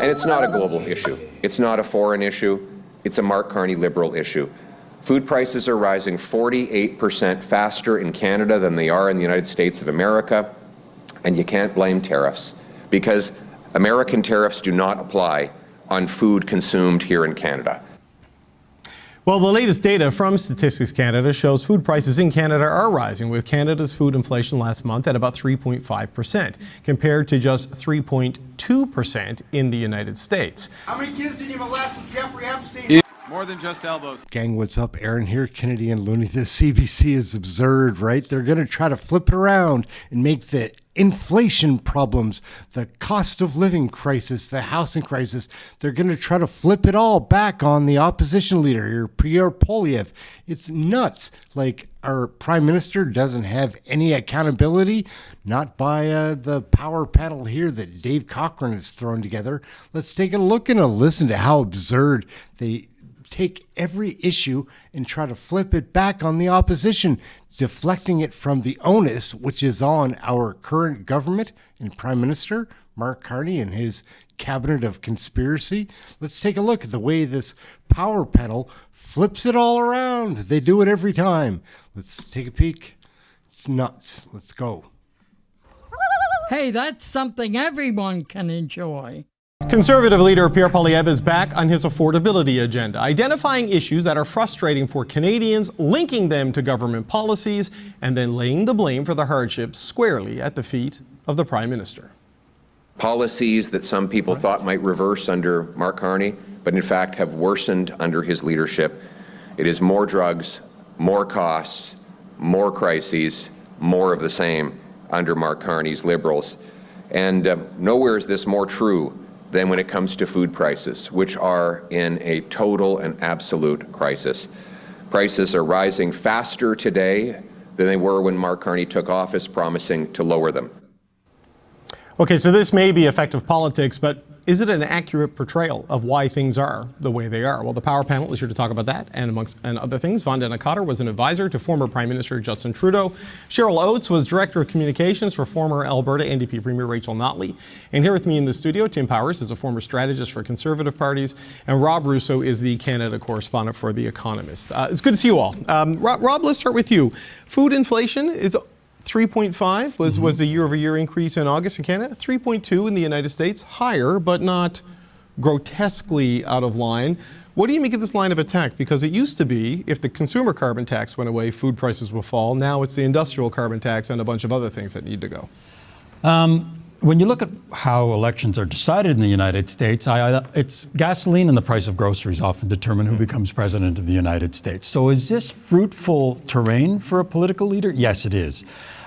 And it's not a global issue. It's not a foreign issue. It's a Mark Carney Liberal issue. Food prices are rising 48% faster in Canada than they are in the United States of America, and you can't blame tariffs because American tariffs do not apply on food consumed here in Canada. Well, the latest data from Statistics Canada shows food prices in Canada are rising, with Canada's food inflation last month at about 3.5%, compared to just 3.2% in the United States. How many kids did you molest with Jeffrey Epstein? More than just elbows. Gang, what's up? Aaron here, Canadian Looney. The CBC is absurd, right? They're going to try to flip it around and make the inflation problems, the cost of living crisis, the housing crisis, they're going to try to flip it all back on the opposition leader, your Pierre Poilievre. It's nuts. Like, our prime minister doesn't have any accountability, not by the power panel here that Dave Cochrane has thrown together. Let's take a look and listen to how absurd they take every issue and try to flip it back on the opposition, deflecting it from the onus, which is on our current government and Prime Minister, Mark Carney, and his cabinet of conspiracy. Let's take a look at the way this power panel flips it all around. They do it every time. Let's take a peek. It's nuts. Let's go. Hey, that's something everyone can enjoy. Conservative leader Pierre Poilievre is back on his affordability agenda, identifying issues that are frustrating for Canadians, linking them to government policies, and then laying the blame for the hardships squarely at the feet of the Prime Minister. Policies that some people thought might reverse under Mark Carney, but in fact have worsened under his leadership. It is more drugs, more costs, more crises, more of the same under Mark Carney's Liberals. And nowhere is this more true than when it comes to food prices, which are in a total and absolute crisis. Prices are rising faster today than they were when Mark Carney took office, promising to lower them. Okay, so this may be effective politics, but is it an accurate portrayal of why things are the way they are? Well, the Power Panel is here to talk about that and amongst other things. Vanda Cotter was an advisor to former Prime Minister Justin Trudeau. Cheryl Oates was Director of Communications for former Alberta NDP Premier Rachel Notley. And here with me in the studio, Tim Powers is a former strategist for Conservative parties, and Rob Russo is the Canada correspondent for The Economist. It's good to see you all. Rob, let's start with you. Food inflation is 3.5 was the year-over-year increase in August in Canada. 3.2 in the United States, higher, but not grotesquely out of line. What do you make of this line of attack? Because it used to be, if the consumer carbon tax went away, food prices will fall. Now it's the industrial carbon tax and a bunch of other things that need to go. When you look at how elections are decided in the United States, it's gasoline and the price of groceries often determine who becomes president of the United States. So is this fruitful terrain for a political leader? Yes, it is.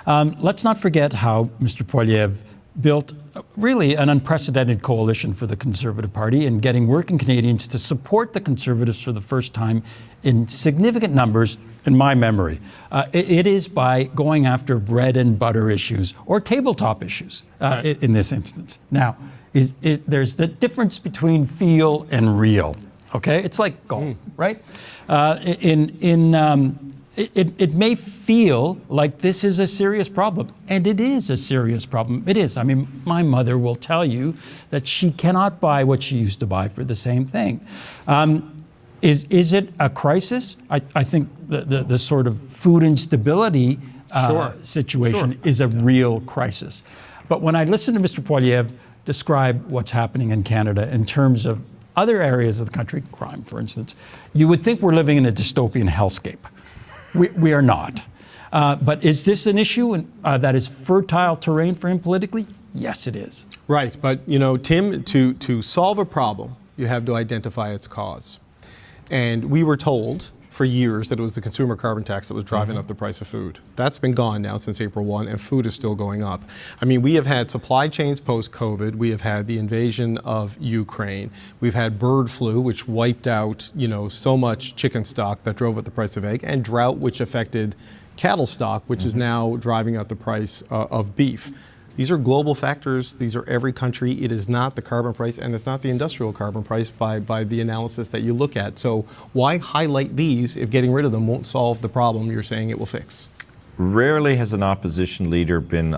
Let's not forget how Mr. Poilievre built really an unprecedented coalition for the Conservative Party in getting working Canadians to support the Conservatives for the first time in significant numbers in my memory. It is by going after bread and butter issues or tabletop issues in this instance. Now, there's the difference between feel and real. Okay, it's like golf, right? It may feel like this is a serious problem, and it is a serious problem. It is. I mean, my mother will tell you that she cannot buy what she used to buy for the same thing. Is it a crisis? I think the sort of food instability situation is a real crisis. But when I listen to Mr. Poilievre describe what's happening in Canada in terms of other areas of the country, crime, for instance, you would think we're living in a dystopian hellscape. We are not. But is this an issue that is fertile terrain for him politically? Yes, it is. Right. But, you know, Tim, to solve a problem, you have to identify its cause. And we were told for years that it was the consumer carbon tax that was driving up the price of food. That's been gone now since April 1, and food is still going up. I mean, we have had supply chains post-COVID. We have had the invasion of Ukraine. We've had bird flu, which wiped out, you know, so much chicken stock that drove up the price of egg, and drought, which affected cattle stock, which is now driving up the price of beef. These are global factors. These are every country. It is not the carbon price, and it's not the industrial carbon price by the analysis that you look at. So why highlight these if getting rid of them won't solve the problem you're saying it will fix? rarely has an opposition leader been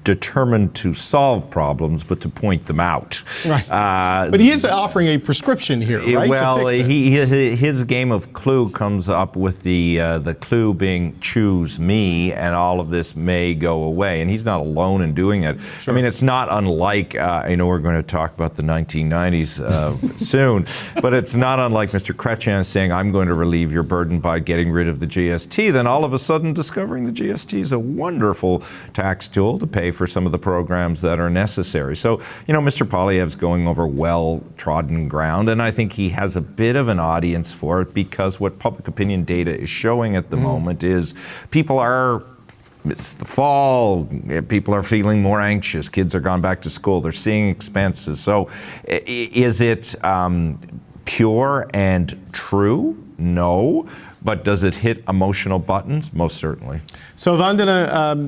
determined to solve problems, but to point them out. Right. But he is offering a prescription here, right? Well, to fix it. his game of Clue comes up with the clue being choose me, and all of this may go away. And he's not alone in doing it. Sure. I mean, it's not unlike, I know we're going to talk about the 1990s soon, but it's not unlike Mr. Chrétien saying, I'm going to relieve your burden by getting rid of the GST, then all of a sudden discovering the GST is a wonderful tax tool to pay for some of the programs that are necessary. So, Mr. Poilievre's going over well-trodden ground, and I think he has a bit of an audience for it, because what public opinion data is showing at the moment is it's the fall, people are feeling more anxious, kids are gone back to school, they're seeing expenses. So is it pure and true? No. But does it hit emotional buttons? Most certainly. So, Vandana,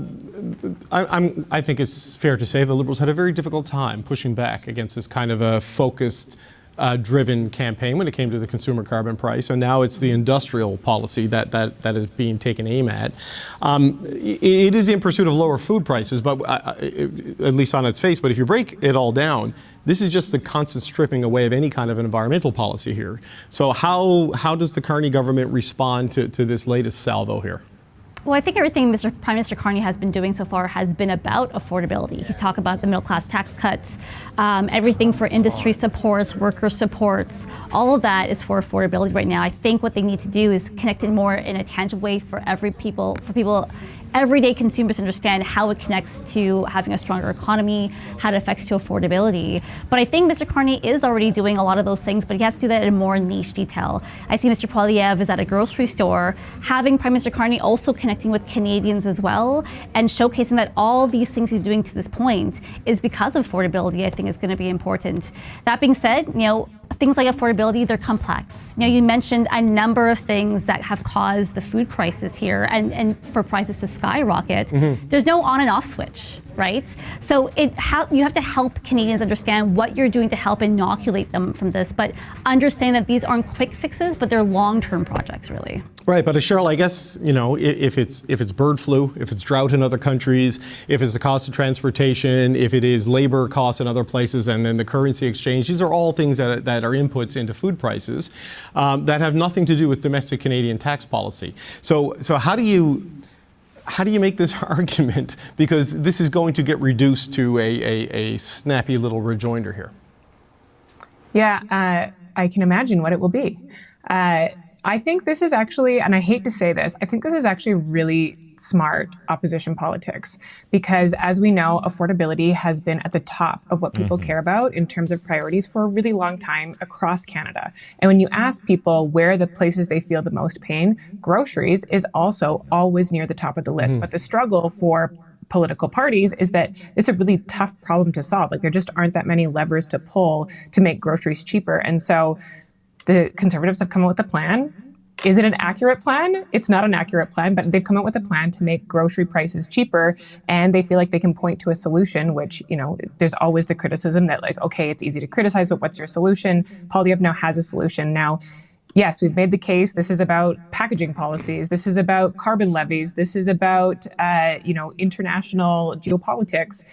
I think it's fair to say the Liberals had a very difficult time pushing back against this kind of a focused, driven campaign when it came to the consumer carbon price, and now it's the industrial policy that is being taken aim at. It is in pursuit of lower food prices, but at least on its face. But if you break it all down, this is just the constant stripping away of any kind of an environmental policy here. So how does the Carney government respond to this latest salvo here? Well, I think everything Prime Minister Carney has been doing so far has been about affordability. He's talked about the middle class tax cuts, everything for industry supports, worker supports, all of that is for affordability right now. I think what they need to do is connect it more in a tangible way for people, everyday consumers understand how it connects to having a stronger economy, how it affects to affordability. But I think Mr. Carney is already doing a lot of those things, but he has to do that in more niche detail. I see Mr. Poilievre is at a grocery store, having Prime Minister Carney also connecting with Canadians as well, and showcasing that all these things he's doing to this point is because of affordability, I think is going to be important. That being said, things like affordability, they're complex. You mentioned a number of things that have caused the food crisis here and for prices to skyrocket. There's no on and off switch, right? So you have to help Canadians understand what you're doing to help inoculate them from this, but understand that these aren't quick fixes, but they're long-term projects, really. Right, but Cheryl, I guess, if it's bird flu, if it's drought in other countries, if it's the cost of transportation, if it is labor costs in other places, and then the currency exchange, these are all things that are inputs into food prices that have nothing to do with domestic Canadian tax policy. So how do you make this argument? Because this is going to get reduced to a snappy little rejoinder here. Yeah, I can imagine what it will be. I think this is actually, and I hate to say this, I think this is actually really smart opposition politics, because as we know, affordability has been at the top of what people care about in terms of priorities for a really long time across Canada. And when you ask people where the places they feel the most pain, groceries is also always near the top of the list. But the struggle for political parties is that it's a really tough problem to solve. Like, there just aren't that many levers to pull to make groceries cheaper. And so the Conservatives have come up with a plan. Is it an accurate plan? It's not an accurate plan, but they've come up with a plan to make grocery prices cheaper, and they feel like they can point to a solution, which, there's always the criticism that, like, okay, it's easy to criticize, but what's your solution? Poilievre now has a solution. Now, yes, we've made the case. This is about packaging policies. This is about carbon levies. This is about, international geopolitics.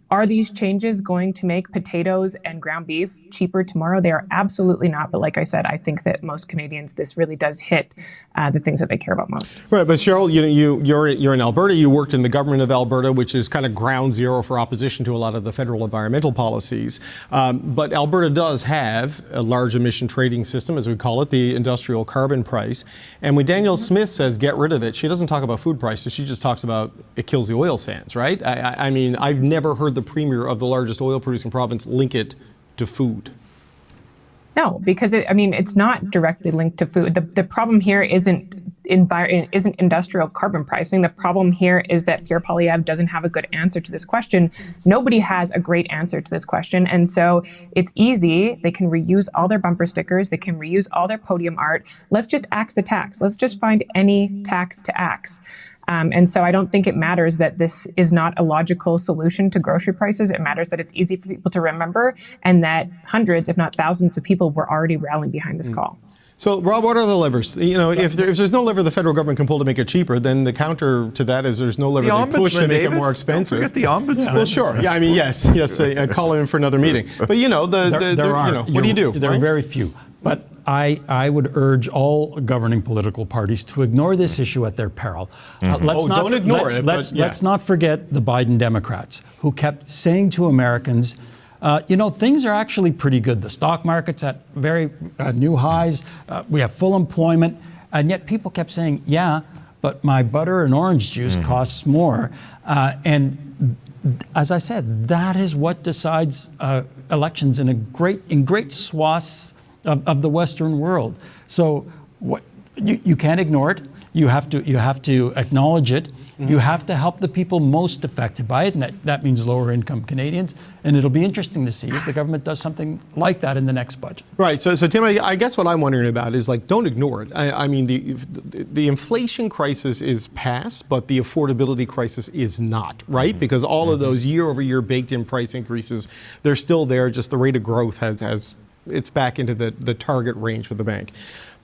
Are these changes going to make potatoes and ground beef cheaper tomorrow? They are absolutely not. But like I said, I think that most Canadians, this really does hit the things that they care about most. Right, but Cheryl, you're in Alberta. You worked in the government of Alberta, which is kind of ground zero for opposition to a lot of the federal environmental policies. But Alberta does have a large emission trading system, as we call it, the industrial carbon price. And when Danielle Smith says get rid of it, she doesn't talk about food prices. She just talks about it kills the oil sands, right? I mean, I've never heard the premier of the largest oil-producing province link it to food. No, because it's not directly linked to food. The problem here isn't industrial carbon pricing. The problem here is that Pierre Poilievre doesn't have a good answer to this question. Nobody has a great answer to this question. And so it's easy. They can reuse all their bumper stickers. They can reuse all their podium art. Let's just axe the tax. Let's just find any tax to axe. And so I don't think it matters that this is not a logical solution to grocery prices. It matters that it's easy for people to remember, and that hundreds, if not thousands of people were already rallying behind this call. So, Rob, what are the levers? If there's no lever the federal government can pull to make it cheaper, then the counter to that is there's no lever they push to make it more expensive. Don't forget the ombudsman. Well, sure. Yeah, I mean, yes. Call in for another meeting. But what do you do? There are very few. But I would urge all governing political parties to ignore this issue at their peril. Don't ignore it. Let's not forget the Biden Democrats, who kept saying to Americans, things are actually pretty good. The stock market's at very new highs. We have full employment. And yet people kept saying, yeah, but my butter and orange juice costs more. And as I said, that is what decides elections in great swaths of the Western world. So you can't ignore it. You have to acknowledge it. You have to help the people most affected by it, and that means lower income Canadians. And it'll be interesting to see if the government does something like that in the next budget. Right. So Tim, I guess what I'm wondering about is don't ignore it. I mean, the inflation crisis is past, but the affordability crisis is not, right? Because all of those year-over-year baked-in price increases, they're still there. Just the rate of growth it's back into the target range for the bank.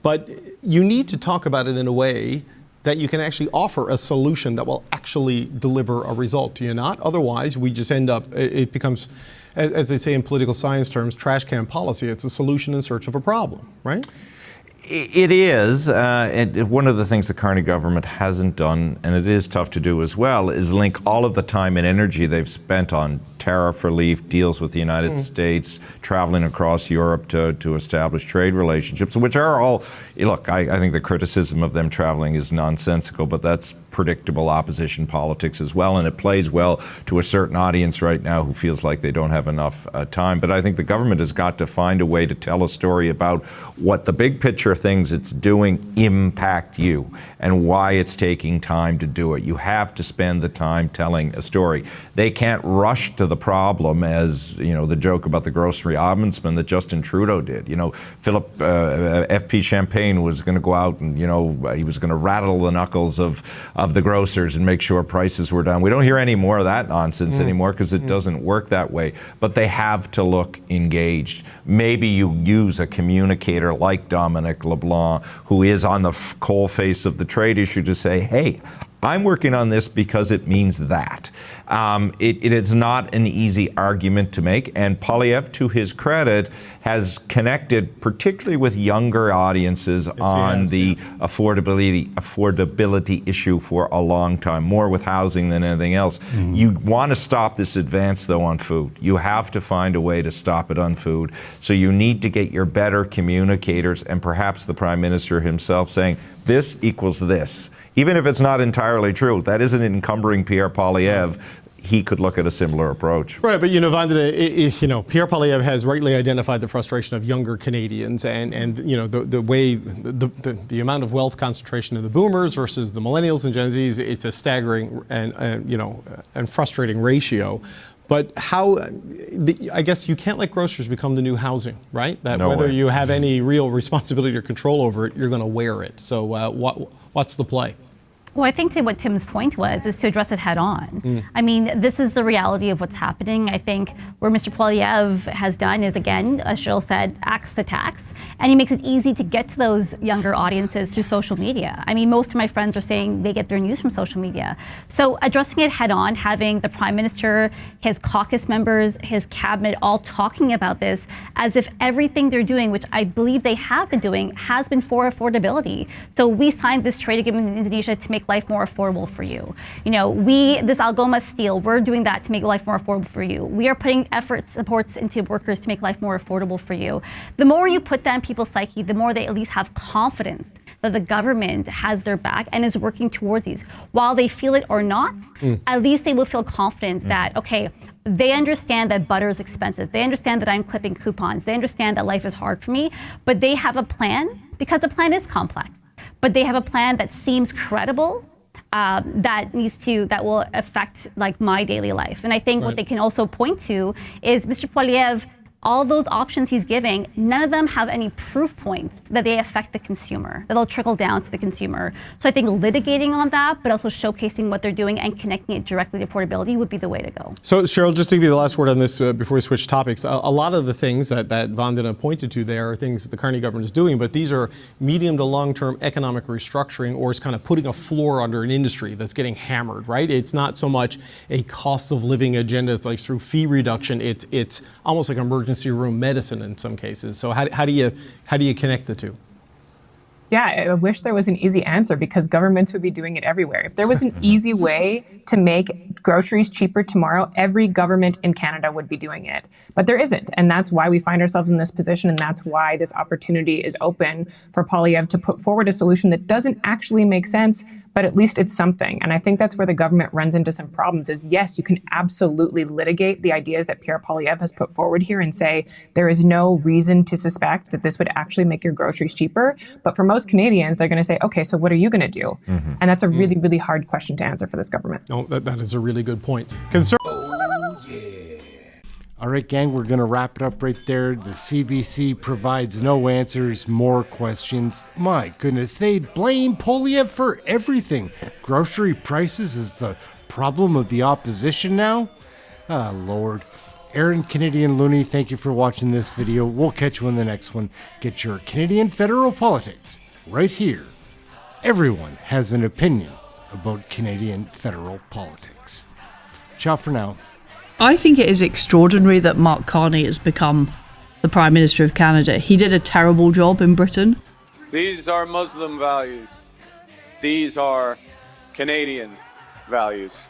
But you need to talk about it in a way that you can actually offer a solution that will actually deliver a result, do you not? Otherwise, we just end up, it becomes, as they say in political science terms, trash can policy. It's a solution in search of a problem, right? It is. And one of the things the Carney government hasn't done, and it is tough to do as well, is link all of the time and energy they've spent on tariff relief, deals with the United States, traveling across Europe to establish trade relationships, which are all, look, I think the criticism of them traveling is nonsensical, but that's predictable opposition politics as well, and it plays well to a certain audience right now who feels like they don't have enough time. But I think the government has got to find a way to tell a story about what the big picture things it's doing impact you and why it's taking time to do it. You have to spend the time telling a story. They can't rush to the problem as, the joke about the grocery ombudsman that Justin Trudeau did. Philip F.P. Champagne was going to go out and, he was going to rattle the knuckles of the grocers and make sure prices were down. We don't hear any more of that nonsense anymore because it doesn't work that way. But they have to look engaged. Maybe you use a communicator like Dominic LeBlanc, who is on the coalface of the trade issue, to say, hey, I'm working on this because it means that. It is not an easy argument to make, and Poilievre, to his credit, has connected particularly with younger audiences on the affordability issue for a long time, more with housing than anything else. You want to stop this advance, though, on food. You have to find a way to stop it on food. So you need to get your better communicators, and perhaps the Prime Minister himself, saying, this equals this. Even if it's not entirely true, that isn't encumbering Pierre Poilievre. He could look at a similar approach. Right, but Vandana, Pierre Poilievre has rightly identified the frustration of younger Canadians, and the way the amount of wealth concentration in the boomers versus the millennials and Gen Zs, it's a staggering and frustrating ratio. But I guess you can't let grocers become the new housing, right? That no whether way. you have any real responsibility or control over it, you're going to wear it. So what's the play? Well, I think what Tim's point was is to address it head on. I mean, this is the reality of what's happening. I think where Mr. Poilievre has done is, again, as Cheryl said, axe the tax, and he makes it easy to get to those younger audiences through social media. I mean, most of my friends are saying they get their news from social media. So addressing it head on, having the Prime Minister, his caucus members, his cabinet all talking about this as if everything they're doing, which I believe they have been doing, has been for affordability. So we signed this trade agreement in Indonesia to make life more affordable for you. This Algoma steel, we're doing that to make life more affordable for you. We are putting supports into workers to make life more affordable for you. The more you put that in people's psyche, the more they at least have confidence that the government has their back and is working towards these. While they feel it or not, at least they will feel confident that, okay, they understand that butter is expensive. They understand that I'm clipping coupons. They understand that life is hard for me, but they have a plan because the plan is complex. But they have a plan that seems credible, that will affect my daily life. And I think what they can also point to is Mr. Poilievre all those options he's giving, none of them have any proof points that they affect the consumer, that they'll trickle down to the consumer. So I think litigating on that, but also showcasing what they're doing and connecting it directly to affordability would be the way to go. So Cheryl, just to give you the last word on this before we switch topics, a lot of the things that Vandana pointed to there are things that the Carney government is doing, but these are medium to long-term economic restructuring, or it's kind of putting a floor under an industry that's getting hammered, right? It's not so much a cost of living agenda like through fee reduction. It's almost like emergency room medicine in some cases. So how do you connect the two? Yeah, I wish there was an easy answer, because governments would be doing it everywhere. If there was an easy way to make groceries cheaper tomorrow, every government in Canada would be doing it. But there isn't. And that's why we find ourselves in this position. And that's why this opportunity is open for Poilievre to put forward a solution that doesn't actually make sense, but at least it's something. And I think that's where the government runs into some problems is, yes, you can absolutely litigate the ideas that Pierre Poilievre has put forward here and say there is no reason to suspect that this would actually make your groceries cheaper. But for most Canadians, they're going to say, okay, so what are you going to do? And that's a really, really hard question to answer for this government. No, that is a really good point. All right, gang, we're going to wrap it up right there. The CBC provides no answers, more questions. My goodness, they blame Poilievre for everything. Grocery prices is the problem of the opposition now? Ah, Lord. Aaron, Canadian Looney, thank you for watching this video. We'll catch you in the next one. Get your Canadian federal politics right here. Everyone has an opinion about Canadian federal politics. Ciao for now. I think it is extraordinary that Mark Carney has become the Prime Minister of Canada. He did a terrible job in Britain. These are Muslim values. These are Canadian values.